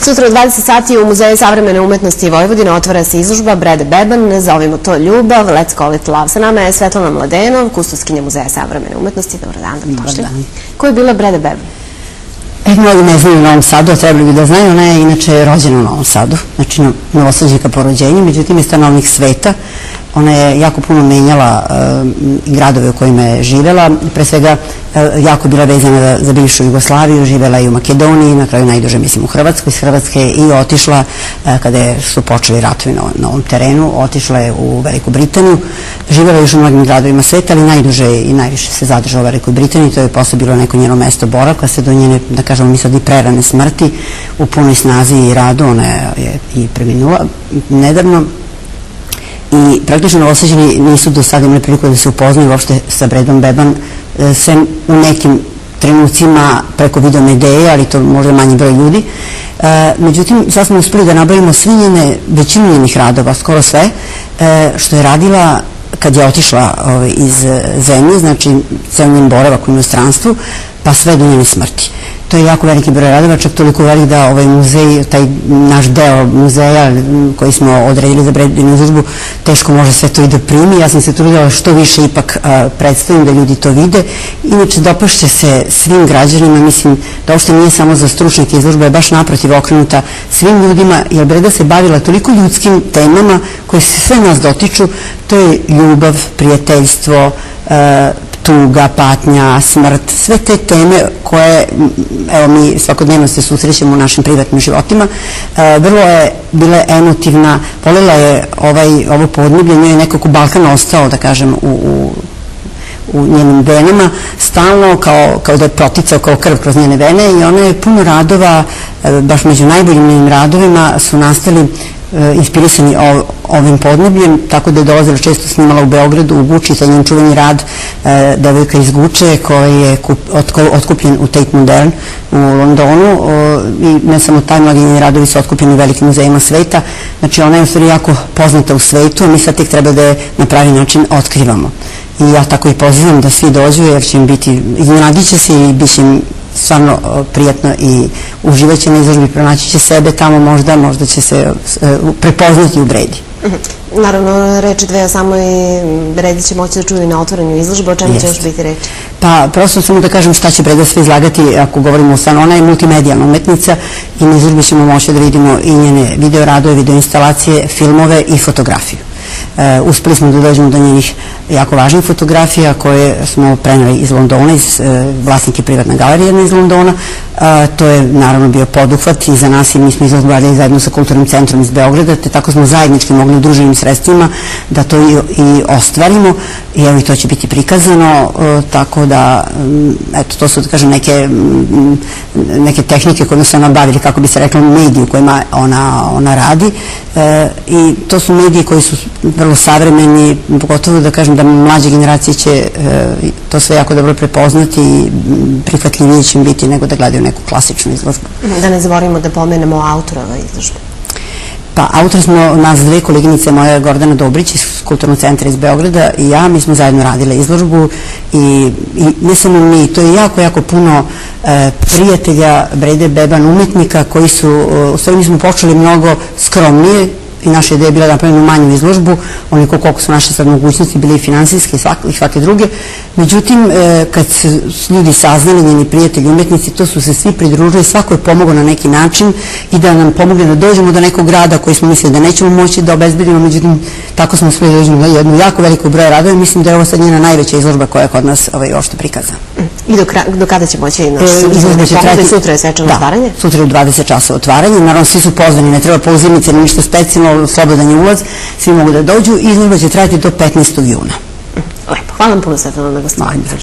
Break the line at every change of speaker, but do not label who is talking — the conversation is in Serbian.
Sutra u 20 sati u Muzeju savremene umetnosti Vojvodine otvara se izložba Brede Beban, zovimo to ljubav, let's call it love. Sa nama je Svetlana Mladenov, kustoskinja Muzeja savremene umetnosti. Dobar dan, dobrodošli. Ko je bila Brede Beban?
Mnogi ne znaju u Novom Sadu, a trebali bi da znaju. Ona je inače rođena u Novom Sadu, znači Novosađanka po rođenju, međutim je stanovnik sveta. Ona je jako puno menjala gradove u kojima je živela, pre svega jako bila vezana za bivšu Jugoslaviju, živela i u Makedoniji, na kraju najduže mislim u Hrvatskoj, iz Hrvatske je i otišla, kada su počeli ratovi na ovom terenu, otišla je u Veliku Britaniju, živela još u mnogim gradovima sveta, ali najduže i najviše se zadržala u Velikoj Britaniji, to je posle bilo neko njeno mesto boravka, sve do njene, da kažemo mi sad i prerane smrti, u punoj snazi i radu, ona je i preminula nedavno. I praktično Novosađani nisu do sada imali priliku da se upoznaju uopšte sa Bredom Beban, sem u nekim trenucima preko videomedeje, ali to možda manji broj ljudi. Međutim, sad smo uspeli da nabavimo većinu njenih radova, skoro sve, što je radila kad je otišla iz zemlje, znači ceo njen boravak u inostranstvu, pa sve do njene smrti. To je jako veliki broj radova, čak toliko velik da ovaj muzej, taj naš deo muzeja koji smo odredili za Bredinu izložbu, teško može sve to i da primi. Ja sam se trudila što više ipak predstavim da ljudi to vide. Inače, dopašće se svim građanima, mislim da uopšte nije samo za stručnjake, izložba je baš naprotiv okrenuta svim ljudima, jer Breda se bavila toliko ljudskim temama koje se sve nas dotiču. To je ljubav, prijateljstvo, tuga, patnja, smrt, sve te teme koje, evo mi svakodnevno se susrećemo u našim privatnim životima. Vrlo je bila emotivna, voljela je ovo podneblje, njoj je nekako Balkan ostao, da kažem, u njenim venama, stalno kao da je proticao kao krv kroz njene vene i ona je puno radova, baš među najboljim njenim radovima su nastali inspirisani ovim podnebljem, tako da je dolazila često snimala u Beogradu, u Guči, sa njen čuveni rad Devojka iz Guče, koji je otkupljen u Tate Modern u Londonu i ne samo taj, mnogi njeni radovi su otkupljeni u velikim muzejima sveta. Znači ona je u stvari jako poznata u svetu, a mi sad tek treba da je na pravi način otkrivamo. I ja tako i pozivam da svi dođu, jer će im biti, iznenadit će se i bit će im stvarno prijatno i uživat će na izložbi, pronaći će sebe tamo, možda će se prepoznati u Bredi.
Naravno, reči dve o samoj Bredi će moći da čuju na otvorenju izložbe, o čemu će još biti reči?
Pa, prosto samo da kažem šta će Breda sve izlagati, ako govorimo o stanu. Ona je multimedijalna umetnica i na izložbi ćemo moći da vidimo i njene videoradove, videoinstalacije, filmove i fotografiju. Uspeli smo da dođemo do njenih jako važnih fotografija koje smo preneli iz Londona, iz vlasnike privatne galerije iz Londona. To je naravno bio poduhvat i za nas i mi smo izložbu radili zajedno sa Kulturnim centrom iz Beograda, te tako smo zajednički mogli udruženim sredstvima da to i ostvarimo i evo i to će biti prikazano, tako da, eto, to su, da kažem, neke tehnike kojima su ona bavili, kako bi se rekla, mediji u kojima ona radi i to su mediji koji su vrlo savremeni, pogotovo da kažem da mlađe generacije će to sve jako dobro prepoznati i prihvatljivije će im biti nego da gledaju neku klasičnu izložbu.
Da ne zaboravimo da pomenemo autora ove izložbe.
Pa, autor smo nas dve koleginice, moja Gordana Dobrić iz Kulturnog centra iz Beograda i ja, mi smo zajedno radile izložbu i ne samo mi, to je jako puno prijatelja Brede Beban, umetnika koji su, u stvari mi smo počeli mnogo skromnije i naša ideja je bila da napravimo manju izložbu, onoliko koliko su naše sad mogućnosti bile i finansijske i svake druge. Međutim, kad su ljudi saznali, njeni prijatelji, umetnici, to su se svi pridružili, svako je pomogao na neki način i da nam pomogne da dođemo do nekog grada koji smo mislili da nećemo moći da obezbedimo, međutim, tako smo uspeli da dođemo do jednu jako veliko broja radova i mislim da je ovo sad njena najveća izložba koja je kod nas uopšte prikazana.
I do kada će moći naš izložba će trajati? Sutra je svečano otvaranje?
Da, sutra je u 20 časova otvaranje, naravno svi su pozvani, ne treba pozivnice, ništa specijalno, slobodan je ulaz, svi mogu da dođu i izložba će trajati do 15. juna.
Lepo, hvala vam puno, Svetlana, na gostovanju.